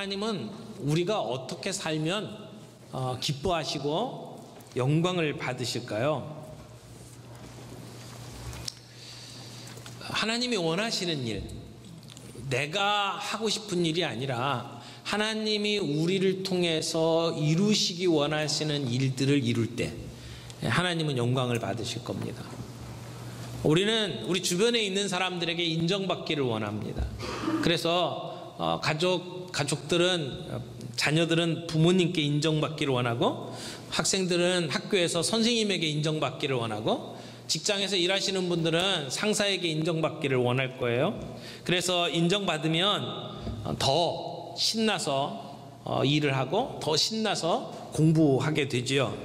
하나님은 우리가 어떻게 살면 기뻐하시고 영광을 받으실까요? 하나님이 원하시는 일, 내가 하고 싶은 일이 아니라 하나님이 우리를 통해서 이루시기 원하시는 일들을 이룰 때 하나님은 영광을 받으실 겁니다. 우리는 우리 주변에 있는 사람들에게 인정받기를 원합니다. 그래서 가족들은, 자녀들은 부모님께 인정받기를 원하고, 학생들은 학교에서 선생님에게 인정받기를 원하고, 직장에서 일하시는 분들은 상사에게 인정받기를 원할 거예요. 그래서 인정받으면 더 신나서 일을 하고 더 신나서 공부하게 되지요.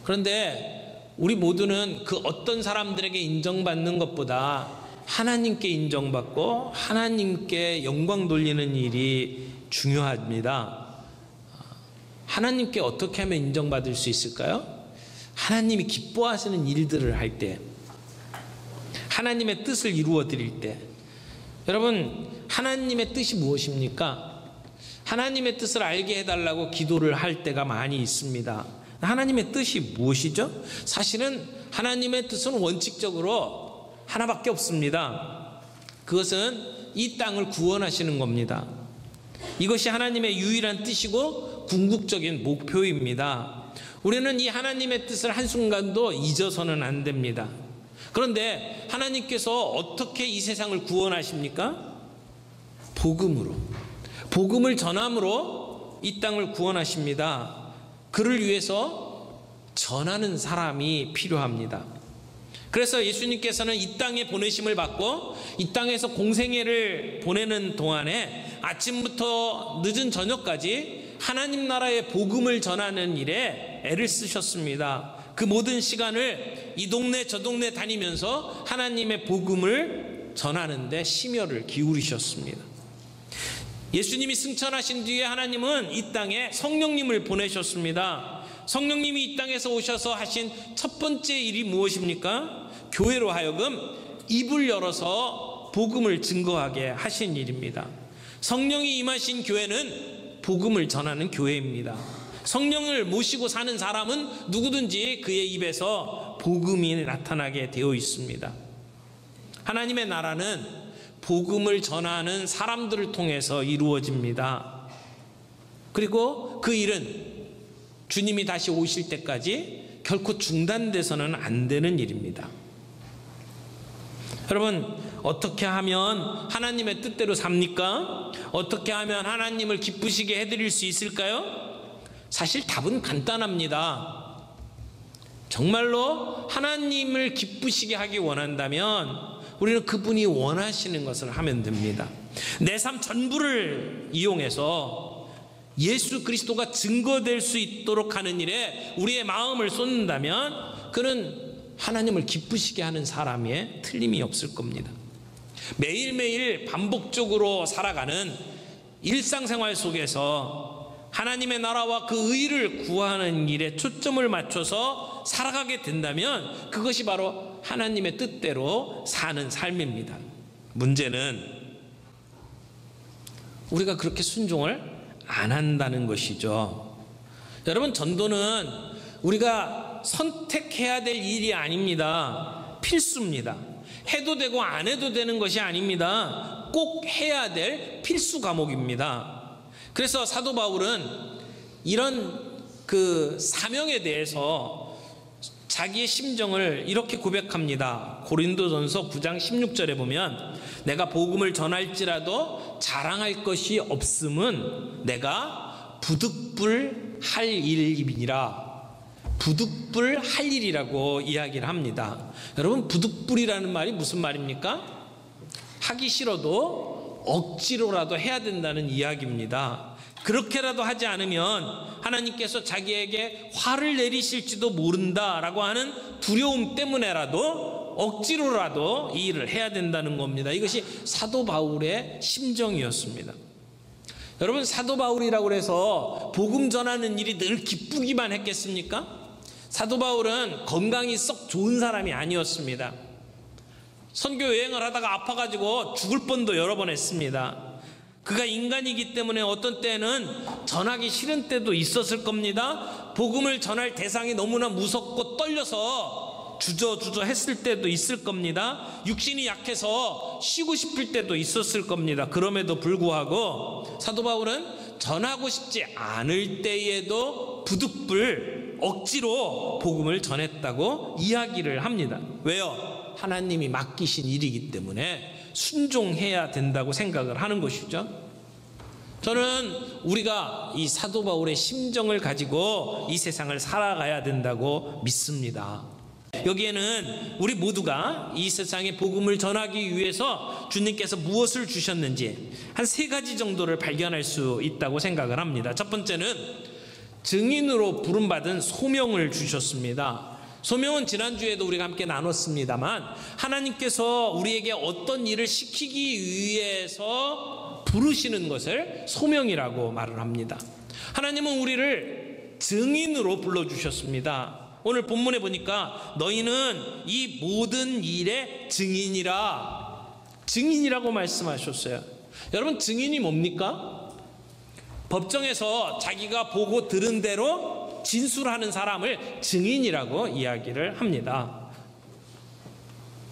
그런데 우리 모두는 그 어떤 사람들에게 인정받는 것보다 하나님께 인정받고 하나님께 영광 돌리는 일이 중요합니다. 하나님께 어떻게 하면 인정받을 수 있을까요? 하나님이 기뻐하시는 일들을 할 때, 하나님의 뜻을 이루어 드릴 때. 여러분, 하나님의 뜻이 무엇입니까? 하나님의 뜻을 알게 해달라고 기도를 할 때가 많이 있습니다. 하나님의 뜻이 무엇이죠? 사실은 하나님의 뜻은 원칙적으로 하나밖에 없습니다. 그것은 이 땅을 구원하시는 겁니다. 이것이 하나님의 유일한 뜻이고 궁극적인 목표입니다. 우리는 이 하나님의 뜻을 한순간도 잊어서는 안 됩니다. 그런데 하나님께서 어떻게 이 세상을 구원하십니까? 복음으로, 복음을 전함으로 이 땅을 구원하십니다. 그를 위해서 전하는 사람이 필요합니다. 그래서 예수님께서는 이 땅에 보내심을 받고 이 땅에서 공생애를 보내는 동안에 아침부터 늦은 저녁까지 하나님 나라의 복음을 전하는 일에 애를 쓰셨습니다. 그 모든 시간을 이 동네 저 동네 다니면서 하나님의 복음을 전하는데 심혈을 기울이셨습니다. 예수님이 승천하신 뒤에 하나님은 이 땅에 성령님을 보내셨습니다. 성령님이 이 땅에서 오셔서 하신 첫 번째 일이 무엇입니까? 교회로 하여금 입을 열어서 복음을 증거하게 하신 일입니다. 성령이 임하신 교회는 복음을 전하는 교회입니다. 성령을 모시고 사는 사람은 누구든지 그의 입에서 복음이 나타나게 되어 있습니다. 하나님의 나라는 복음을 전하는 사람들을 통해서 이루어집니다. 그리고 그 일은 주님이 다시 오실 때까지 결코 중단돼서는 안 되는 일입니다. 여러분, 어떻게 하면 하나님의 뜻대로 삽니까? 어떻게 하면 하나님을 기쁘시게 해드릴 수 있을까요? 사실 답은 간단합니다. 정말로 하나님을 기쁘시게 하기 원한다면 우리는 그분이 원하시는 것을 하면 됩니다. 내 삶 전부를 이용해서 예수 그리스도가 증거될 수 있도록 하는 일에 우리의 마음을 쏟는다면 그는 하나님을 기쁘시게 하는 사람에 틀림이 없을 겁니다. 매일매일 반복적으로 살아가는 일상생활 속에서 하나님의 나라와 그 의를 구하는 일에 초점을 맞춰서 살아가게 된다면 그것이 바로 하나님의 뜻대로 사는 삶입니다. 문제는 우리가 그렇게 순종을 안 한다는 것이죠. 여러분, 전도는 우리가 선택해야 될 일이 아닙니다. 필수입니다. 해도 되고 안 해도 되는 것이 아닙니다. 꼭 해야 될 필수 과목입니다. 그래서 사도 바울은 이런 그 사명에 대해서 자기의 심정을 이렇게 고백합니다. 고린도전서 9장 16절에 보면 내가 복음을 전할지라도 자랑할 것이 없음은 내가 부득불 할 일이니라. 부득불 할 일이라고 이야기를 합니다. 여러분, 부득불이라는 말이 무슨 말입니까? 하기 싫어도 억지로라도 해야 된다는 이야기입니다. 그렇게라도 하지 않으면 하나님께서 자기에게 화를 내리실지도 모른다라고 하는 두려움 때문에라도 억지로라도 이 일을 해야 된다는 겁니다. 이것이 사도 바울의 심정이었습니다. 여러분, 사도 바울이라고 해서 복음 전하는 일이 늘 기쁘기만 했겠습니까? 사도 바울은 건강이 썩 좋은 사람이 아니었습니다. 선교 여행을 하다가 아파가지고 죽을 뻔도 여러 번 했습니다. 그가 인간이기 때문에 어떤 때는 전하기 싫은 때도 있었을 겁니다. 복음을 전할 대상이 너무나 무섭고 떨려서 주저주저 했을 때도 있을 겁니다. 육신이 약해서 쉬고 싶을 때도 있었을 겁니다. 그럼에도 불구하고 사도 바울은 전하고 싶지 않을 때에도 부득불 억지로 복음을 전했다고 이야기를 합니다. 왜요? 하나님이 맡기신 일이기 때문에 순종해야 된다고 생각을 하는 것이죠. 저는 우리가 이 사도 바울의 심정을 가지고 이 세상을 살아가야 된다고 믿습니다. 여기에는 우리 모두가 이 세상에 복음을 전하기 위해서 주님께서 무엇을 주셨는지 한 3가지 정도를 발견할 수 있다고 생각을 합니다. 첫 번째는 증인으로 부름받은 소명을 주셨습니다. 소명은 지난주에도 우리가 함께 나눴습니다만 하나님께서 우리에게 어떤 일을 시키기 위해서 부르시는 것을 소명이라고 말을 합니다. 하나님은 우리를 증인으로 불러주셨습니다. 오늘 본문에 보니까 너희는 이 모든 일의 증인이라고 말씀하셨어요. 여러분, 증인이 뭡니까? 법정에서 자기가 보고 들은 대로 진술하는 사람을 증인이라고 이야기를 합니다.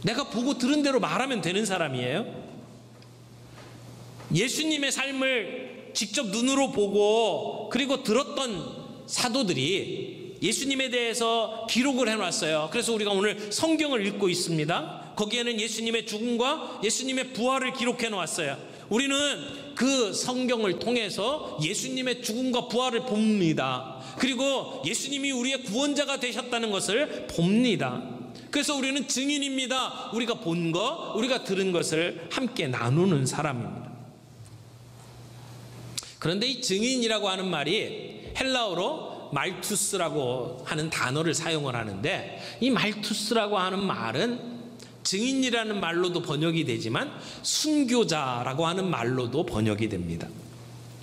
내가 보고 들은 대로 말하면 되는 사람이에요. 예수님의 삶을 직접 눈으로 보고 그리고 들었던 사도들이 예수님에 대해서 기록을 해놨어요. 그래서 우리가 오늘 성경을 읽고 있습니다. 거기에는 예수님의 죽음과 예수님의 부활을 기록해 놓았어요. 우리는 그 성경을 통해서 예수님의 죽음과 부활을 봅니다. 그리고 예수님이 우리의 구원자가 되셨다는 것을 봅니다. 그래서 우리는 증인입니다. 우리가 본 것, 우리가 들은 것을 함께 나누는 사람입니다. 그런데 이 증인이라고 하는 말이 헬라어로 말투스라고 하는 단어를 사용을 하는데, 이 말투스라고 하는 말은 증인이라는 말로도 번역이 되지만 순교자라고 하는 말로도 번역이 됩니다.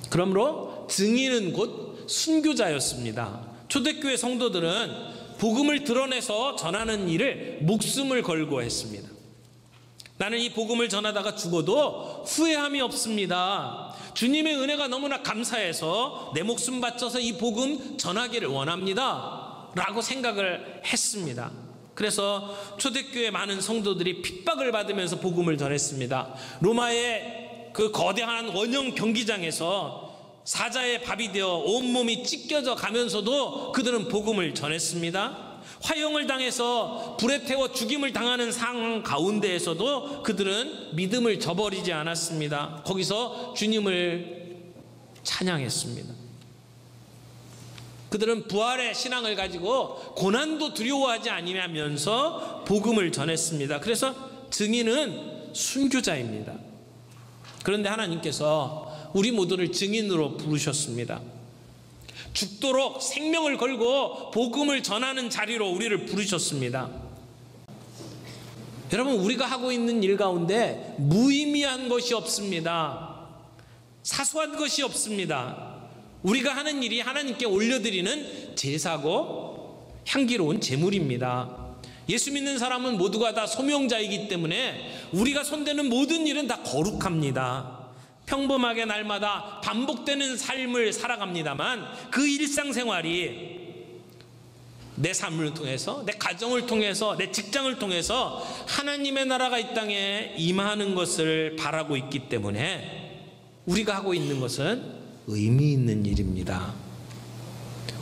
그러므로 증인은 곧 순교자였습니다. 초대교회 성도들은 복음을 드러내서 전하는 일을 목숨을 걸고 했습니다. 나는 이 복음을 전하다가 죽어도 후회함이 없습니다. 주님의 은혜가 너무나 감사해서 내 목숨 바쳐서 이 복음 전하기를 원합니다 라고 생각을 했습니다. 그래서 초대교회 많은 성도들이 핍박을 받으면서 복음을 전했습니다. 로마의 그 거대한 원형 경기장에서 사자의 밥이 되어 온몸이 찢겨져 가면서도 그들은 복음을 전했습니다. 화형을 당해서 불에 태워 죽임을 당하는 상황 가운데에서도 그들은 믿음을 저버리지 않았습니다. 거기서 주님을 찬양했습니다. 그들은 부활의 신앙을 가지고 고난도 두려워하지 아니하면서 복음을 전했습니다. 그래서 증인은 순교자입니다. 그런데 하나님께서 우리 모두를 증인으로 부르셨습니다. 죽도록 생명을 걸고 복음을 전하는 자리로 우리를 부르셨습니다. 여러분, 우리가 하고 있는 일 가운데 무의미한 것이 없습니다. 사소한 것이 없습니다. 우리가 하는 일이 하나님께 올려드리는 제사고 향기로운 제물입니다. 예수 믿는 사람은 모두가 다 소명자이기 때문에 우리가 손대는 모든 일은 다 거룩합니다. 평범하게 날마다 반복되는 삶을 살아갑니다만 그 일상생활이 내 삶을 통해서, 내 가정을 통해서, 내 직장을 통해서 하나님의 나라가 이 땅에 임하는 것을 바라고 있기 때문에 우리가 하고 있는 것은 의미 있는 일입니다.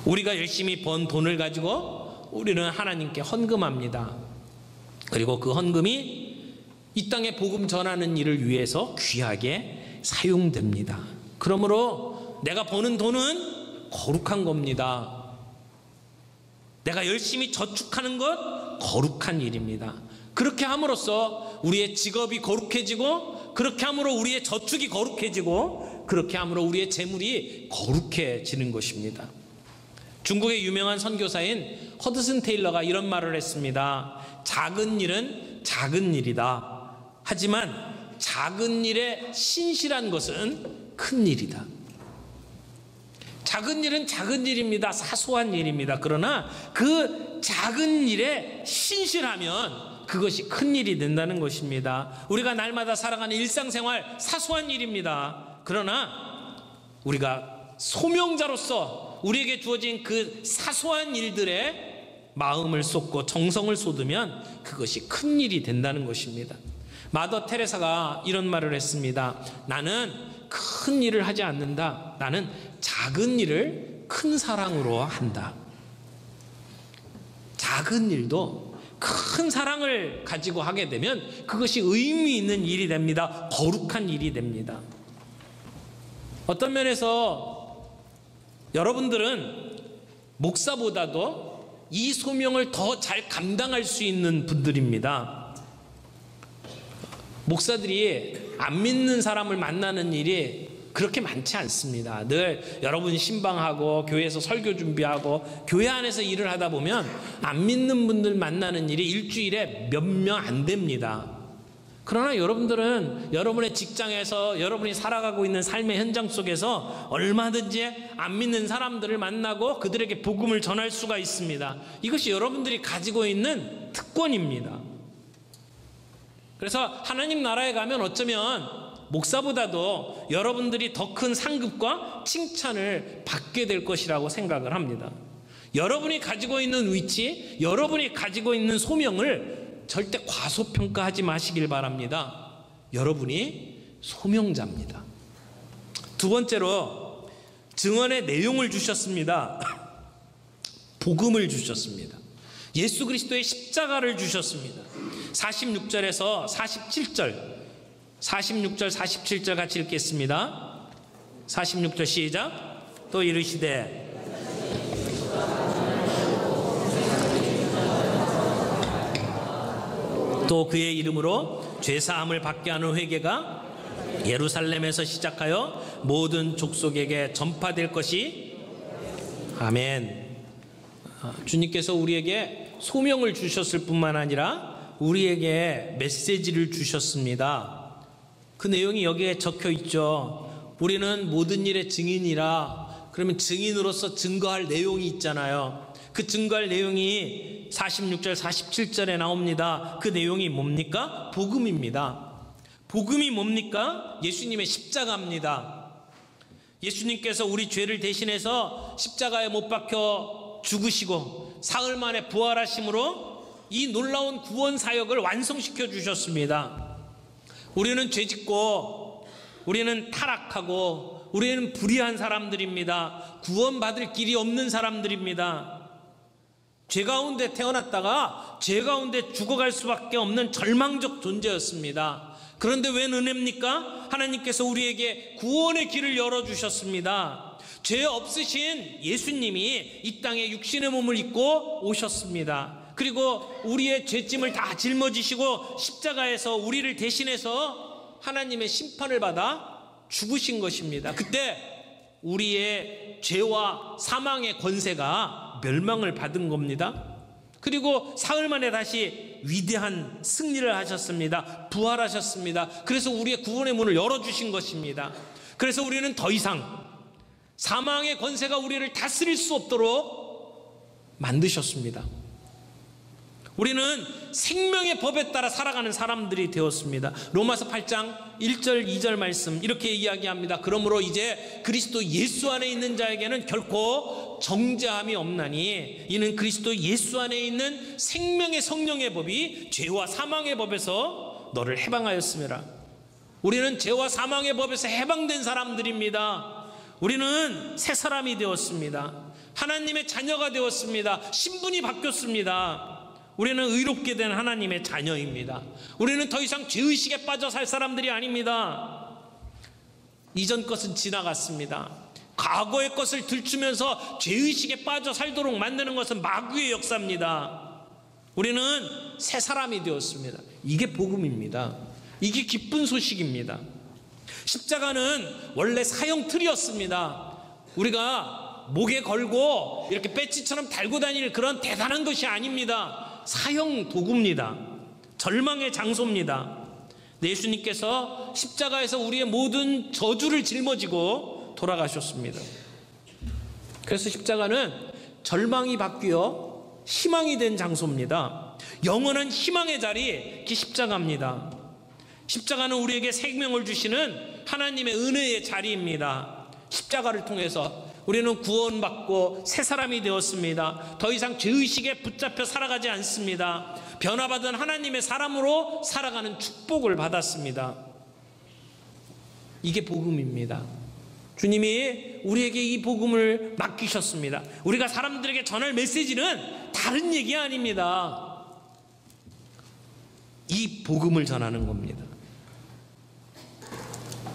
우리가 열심히 번 돈을 가지고 우리는 하나님께 헌금합니다. 그리고 그 헌금이 이 땅에 복음 전하는 일을 위해서 귀하게 사용됩니다. 그러므로 내가 버는 돈은 거룩한 겁니다. 내가 열심히 저축하는 것 거룩한 일입니다. 그렇게 함으로써 우리의 직업이 거룩해지고, 그렇게 함으로 우리의 저축이 거룩해지고, 그렇게 함으로 우리의 재물이 거룩해지는 것입니다. 중국의 유명한 선교사인 허드슨 테일러가 이런 말을 했습니다. 작은 일은 작은 일이다. 하지만 작은 일에 신실한 것은 큰 일이다. 작은 일은 작은 일입니다. 사소한 일입니다. 그러나 그 작은 일에 신실하면 그것이 큰 일이 된다는 것입니다. 우리가 날마다 살아가는 일상생활 사소한 일입니다. 그러나 우리가 소명자로서 우리에게 주어진 그 사소한 일들에 마음을 쏟고 정성을 쏟으면 그것이 큰 일이 된다는 것입니다. 마더 테레사가 이런 말을 했습니다. 나는 큰 일을 하지 않는다. 나는 작은 일을 큰 사랑으로 한다. 작은 일도 큰 사랑을 가지고 하게 되면 그것이 의미 있는 일이 됩니다. 거룩한 일이 됩니다. 어떤 면에서 여러분들은 목사보다도 이 소명을 더 잘 감당할 수 있는 분들입니다. 목사들이 안 믿는 사람을 만나는 일이 그렇게 많지 않습니다. 늘 여러분 신방하고 교회에서 설교 준비하고 교회 안에서 일을 하다 보면 안 믿는 분들 만나는 일이 일주일에 몇 명 안 됩니다. 그러나 여러분들은 여러분의 직장에서 여러분이 살아가고 있는 삶의 현장 속에서 얼마든지 안 믿는 사람들을 만나고 그들에게 복음을 전할 수가 있습니다. 이것이 여러분들이 가지고 있는 특권입니다. 그래서 하나님 나라에 가면 어쩌면 목사보다도 여러분들이 더 큰 상급과 칭찬을 받게 될 것이라고 생각을 합니다. 여러분이 가지고 있는 위치, 여러분이 가지고 있는 소명을 절대 과소평가하지 마시길 바랍니다. 여러분이 소명자입니다. 두 번째로 증언의 내용을 주셨습니다. 복음을 주셨습니다. 예수 그리스도의 십자가를 주셨습니다. 46절에서 47절 47절 같이 읽겠습니다. 46절 시작. 또 이르시되 또 그의 이름으로 죄사함을 받게 하는 회개가 예루살렘에서 시작하여 모든 족속에게 전파될 것이 아멘. 주님께서 우리에게 소명을 주셨을 뿐만 아니라 우리에게 메시지를 주셨습니다. 그 내용이 여기에 적혀 있죠. 우리는 모든 일의 증인이라. 그러면 증인으로서 증거할 내용이 있잖아요. 그 증거할 내용이 46절 47절에 나옵니다. 그 내용이 뭡니까? 복음입니다. 복음이 뭡니까? 예수님의 십자가입니다. 예수님께서 우리 죄를 대신해서 십자가에 못 박혀 죽으시고 사흘 만에 부활하심으로 이 놀라운 구원 사역을 완성시켜 주셨습니다. 우리는 죄짓고 우리는 타락하고 우리는 불의한 사람들입니다. 구원받을 길이 없는 사람들입니다. 죄 가운데 태어났다가 죄 가운데 죽어갈 수밖에 없는 절망적 존재였습니다. 그런데 웬 은혜입니까? 하나님께서 우리에게 구원의 길을 열어주셨습니다. 죄 없으신 예수님이 이 땅에 육신의 몸을 입고 오셨습니다. 그리고 우리의 죄짐을 다 짊어지시고 십자가에서 우리를 대신해서 하나님의 심판을 받아 죽으신 것입니다. 그때 우리의 죄와 사망의 권세가 멸망을 받은 겁니다. 그리고 사흘 만에 다시 위대한 승리를 하셨습니다. 부활하셨습니다. 그래서 우리의 구원의 문을 열어주신 것입니다. 그래서 우리는 더 이상 사망의 권세가 우리를 다스릴 수 없도록 만드셨습니다. 우리는 생명의 법에 따라 살아가는 사람들이 되었습니다. 로마서 8장 1절 2절 말씀 이렇게 이야기합니다. 그러므로 이제 그리스도 예수 안에 있는 자에게는 결코 정죄함이 없나니 이는 그리스도 예수 안에 있는 생명의 성령의 법이 죄와 사망의 법에서 너를 해방하였음이라. 우리는 죄와 사망의 법에서 해방된 사람들입니다. 우리는 새 사람이 되었습니다. 하나님의 자녀가 되었습니다. 신분이 바뀌었습니다. 우리는 의롭게 된 하나님의 자녀입니다. 우리는 더 이상 죄의식에 빠져 살 사람들이 아닙니다. 이전 것은 지나갔습니다. 과거의 것을 들추면서 죄의식에 빠져 살도록 만드는 것은 마귀의 역사입니다. 우리는 새 사람이 되었습니다. 이게 복음입니다. 이게 기쁜 소식입니다. 십자가는 원래 사형 틀이었습니다. 우리가 목에 걸고 이렇게 배지처럼 달고 다닐 그런 대단한 것이 아닙니다. 사형 도구입니다. 절망의 장소입니다. 예수님께서 십자가에서 우리의 모든 저주를 짊어지고 돌아가셨습니다. 그래서 십자가는 절망이 바뀌어 희망이 된 장소입니다. 영원한 희망의 자리, 그게 십자가입니다. 십자가는 우리에게 생명을 주시는 하나님의 은혜의 자리입니다. 십자가를 통해서 우리는 구원받고 새 사람이 되었습니다. 더 이상 죄의식에 붙잡혀 살아가지 않습니다. 변화받은 하나님의 사람으로 살아가는 축복을 받았습니다. 이게 복음입니다. 주님이 우리에게 이 복음을 맡기셨습니다. 우리가 사람들에게 전할 메시지는 다른 얘기 아닙니다. 이 복음을 전하는 겁니다.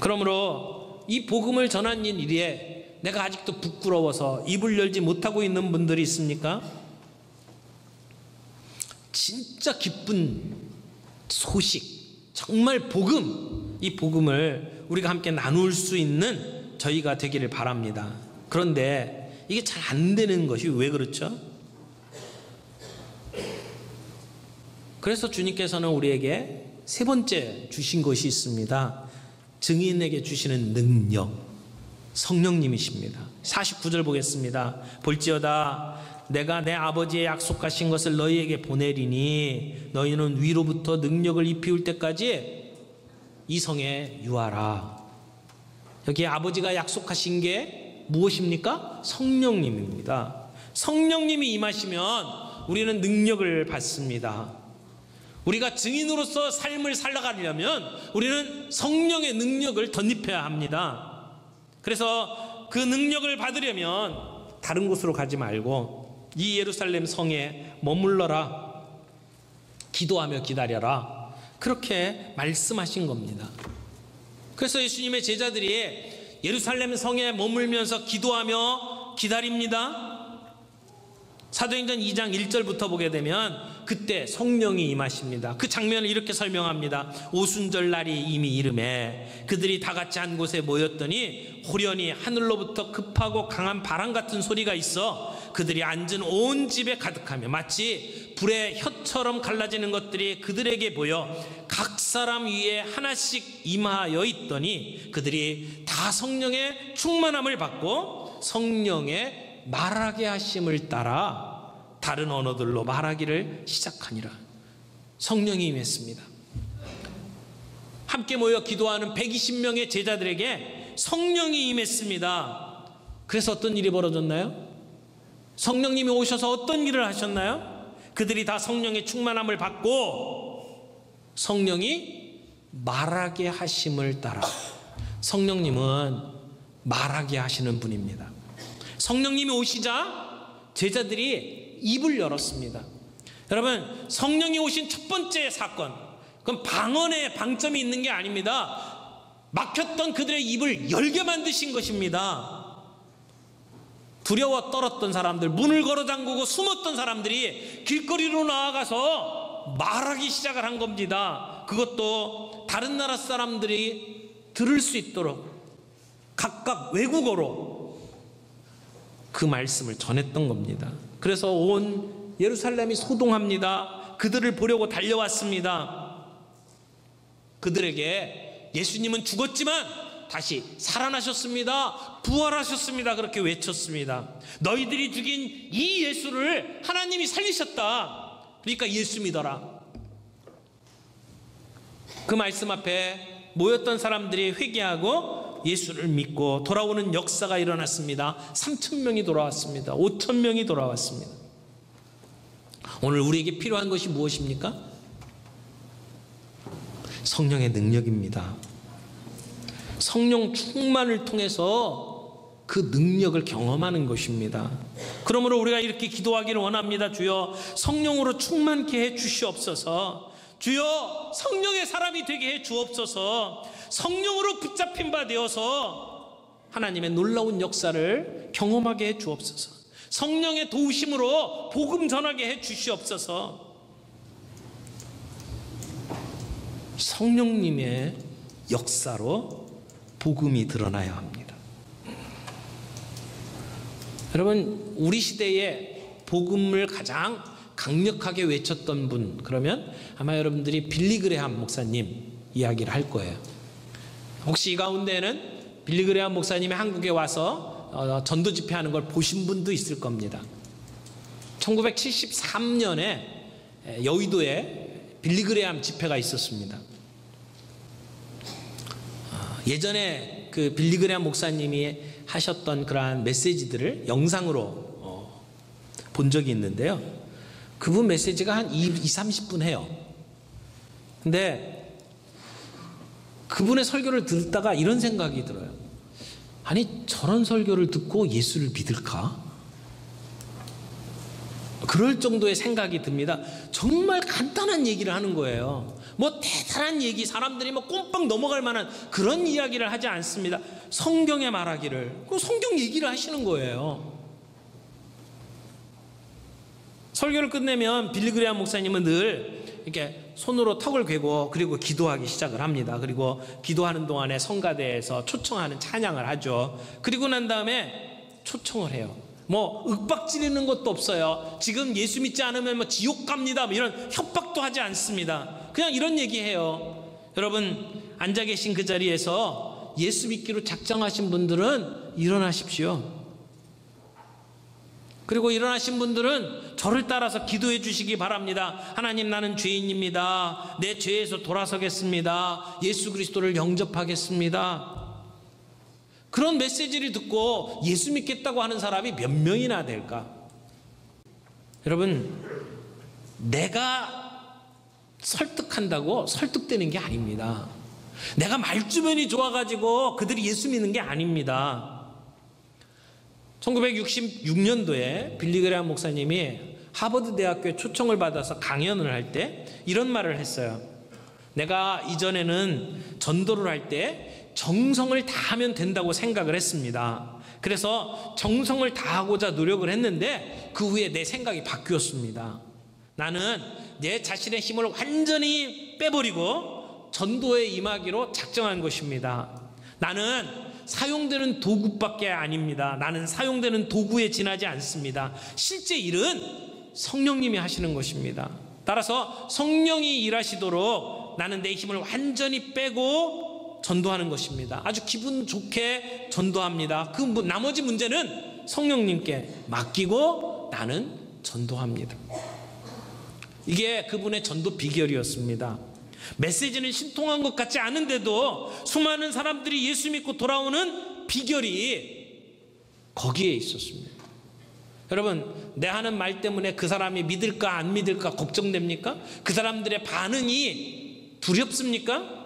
그러므로 이 복음을 전하는 일에 내가 아직도 부끄러워서 입을 열지 못하고 있는 분들이 있습니까? 진짜 기쁜 소식, 정말 복음, 이 복음을 우리가 함께 나눌 수 있는 저희가 되기를 바랍니다. 그런데 이게 잘 안 되는 것이 왜 그렇죠? 그래서 주님께서는 우리에게 세 번째 주신 것이 있습니다. 증인에게 주시는 능력, 성령님이십니다. 49절 보겠습니다. 볼지어다 내가 내 아버지의 약속하신 것을 너희에게 보내리니 너희는 위로부터 능력을 입히울 때까지 이 성에 유하라. 여기 아버지가 약속하신 게 무엇입니까? 성령님입니다. 성령님이 임하시면 우리는 능력을 받습니다. 우리가 증인으로서 삶을 살아가려면 우리는 성령의 능력을 덧입혀야 합니다. 그래서 그 능력을 받으려면 다른 곳으로 가지 말고 이 예루살렘 성에 머물러라, 기도하며 기다려라, 그렇게 말씀하신 겁니다. 그래서 예수님의 제자들이 예루살렘 성에 머물면서 기도하며 기다립니다. 사도행전 2장 1절부터 보게 되면 그때 성령이 임하십니다. 그 장면을 이렇게 설명합니다. 오순절 날이 이미 이름에 그들이 다 같이 한 곳에 모였더니 호련히 하늘로부터 급하고 강한 바람 같은 소리가 있어 그들이 앉은 온 집에 가득하며 마치 불의 혀처럼 갈라지는 것들이 그들에게 보여 각 사람 위에 하나씩 임하여 있더니 그들이 다 성령의 충만함을 받고 성령의 말하게 하심을 따라 다른 언어들로 말하기를 시작하니라. 성령이 임했습니다. 함께 모여 기도하는 120명의 제자들에게 성령이 임했습니다. 그래서 어떤 일이 벌어졌나요? 성령님이 오셔서 어떤 일을 하셨나요? 그들이 다 성령의 충만함을 받고 성령이 말하게 하심을 따라. 성령님은 말하게 하시는 분입니다. 성령님이 오시자 제자들이 입을 열었습니다. 여러분, 성령이 오신 첫 번째 사건, 그건 방언에 방점이 있는 게 아닙니다. 막혔던 그들의 입을 열게 만드신 것입니다. 두려워 떨었던 사람들, 문을 걸어 잠그고 숨었던 사람들이 길거리로 나아가서 말하기 시작을 한 겁니다. 그것도 다른 나라 사람들이 들을 수 있도록 각각 외국어로 그 말씀을 전했던 겁니다. 그래서 온 예루살렘이 소동합니다. 그들을 보려고 달려왔습니다. 그들에게 예수님은 죽었지만 다시 살아나셨습니다. 부활하셨습니다. 그렇게 외쳤습니다. 너희들이 죽인 이 예수를 하나님이 살리셨다. 그러니까 예수 믿어라. 그 말씀 앞에 모였던 사람들이 회개하고 예수를 믿고 돌아오는 역사가 일어났습니다. 3,000명이 돌아왔습니다. 5,000명이 돌아왔습니다. 오늘 우리에게 필요한 것이 무엇입니까? 성령의 능력입니다. 성령 충만을 통해서 그 능력을 경험하는 것입니다. 그러므로 우리가 이렇게 기도하기를 원합니다. 주여 성령으로 충만케 해 주시옵소서. 주여 성령의 사람이 되게 해 주옵소서. 성령으로 붙잡힌 바 되어서 하나님의 놀라운 역사를 경험하게 해 주옵소서. 성령의 도우심으로 복음 전하게 해 주시옵소서. 성령님의 역사로 복음이 드러나야 합니다. 여러분, 우리 시대에 복음을 가장 강력하게 외쳤던 분, 그러면 아마 여러분들이 빌리그레함 목사님 이야기를 할 거예요. 혹시 이 가운데는 빌리그레함 목사님이 한국에 와서 전도 집회하는 걸 보신 분도 있을 겁니다. 1973년에 여의도에 빌리그레함 집회가 있었습니다. 예전에 그 빌리그레암 목사님이 하셨던 그러한 메시지들을 영상으로 본 적이 있는데요. 그분 메시지가 한 30분 해요. 근데 그분의 설교를 듣다가 이런 생각이 들어요. 아니, 저런 설교를 듣고 예수를 믿을까? 그럴 정도의 생각이 듭니다. 정말 간단한 얘기를 하는 거예요. 뭐 대단한 얘기, 사람들이 뭐 꼼빡 넘어갈 만한 그런 이야기를 하지 않습니다. 성경에 말하기를, 그 성경 얘기를 하시는 거예요. 설교를 끝내면 빌리그레암 목사님은 늘 이렇게 손으로 턱을 괴고 그리고 기도하기 시작을 합니다. 그리고 기도하는 동안에 성가대에서 초청하는 찬양을 하죠. 그리고 난 다음에 초청을 해요. 뭐 윽박지르는 것도 없어요. 지금 예수 믿지 않으면 뭐 지옥 갑니다, 뭐 이런 협박도 하지 않습니다. 그냥 이런 얘기해요. 여러분, 앉아 계신 그 자리에서 예수 믿기로 작정하신 분들은 일어나십시오. 그리고 일어나신 분들은 저를 따라서 기도해 주시기 바랍니다. 하나님, 나는 죄인입니다. 내 죄에서 돌아서겠습니다. 예수 그리스도를 영접하겠습니다. 그런 메시지를 듣고 예수 믿겠다고 하는 사람이 몇 명이나 될까? 여러분, 내가 설득한다고 설득되는 게 아닙니다. 내가 말주변이 좋아가지고 그들이 예수 믿는 게 아닙니다. 1966년도에 빌리그레암 목사님이 하버드 대학교에 초청을 받아서 강연을 할 때 이런 말을 했어요. 내가 이전에는 전도를 할 때 정성을 다하면 된다고 생각을 했습니다. 그래서 정성을 다하고자 노력을 했는데 그 후에 내 생각이 바뀌었습니다. 나는 내 자신의 힘을 완전히 빼버리고 전도에 임하기로 작정한 것입니다. 나는 사용되는 도구밖에 아닙니다. 나는 사용되는 도구에 지나지 않습니다. 실제 일은 성령님이 하시는 것입니다. 따라서 성령이 일하시도록 나는 내 힘을 완전히 빼고 전도하는 것입니다. 아주 기분 좋게 전도합니다. 그 나머지 문제는 성령님께 맡기고 나는 전도합니다. 이게 그분의 전도 비결이었습니다. 메시지는 신통한 것 같지 않은데도 수많은 사람들이 예수 믿고 돌아오는 비결이 거기에 있었습니다. 여러분, 내 하는 말 때문에 그 사람이 믿을까 안 믿을까 걱정됩니까? 그 사람들의 반응이 두렵습니까?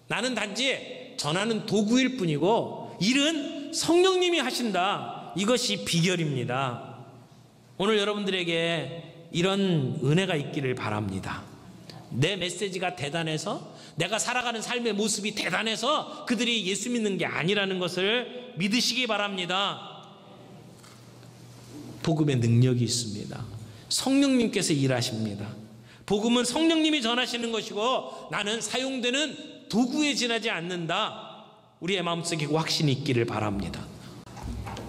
나는 단지 전하는 도구일 뿐이고 일은 성령님이 하신다. 이것이 비결입니다. 오늘 여러분들에게 이런 은혜가 있기를 바랍니다. 내 메시지가 대단해서, 내가 살아가는 삶의 모습이 대단해서 그들이 예수 믿는 게 아니라는 것을 믿으시기 바랍니다. 복음의 능력이 있습니다. 성령님께서 일하십니다. 복음은 성령님이 전하시는 것이고 나는 사용되는 도구에 지나지 않는다. 우리의 마음속에 확신이 있기를 바랍니다.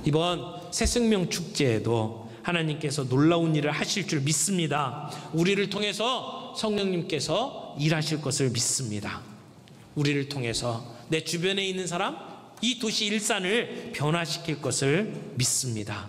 이번 새생명 축제에도 하나님께서 놀라운 일을 하실 줄 믿습니다. 우리를 통해서 성령님께서 일하실 것을 믿습니다. 우리를 통해서 내 주변에 있는 사람, 이 도시 일산을 변화시킬 것을 믿습니다.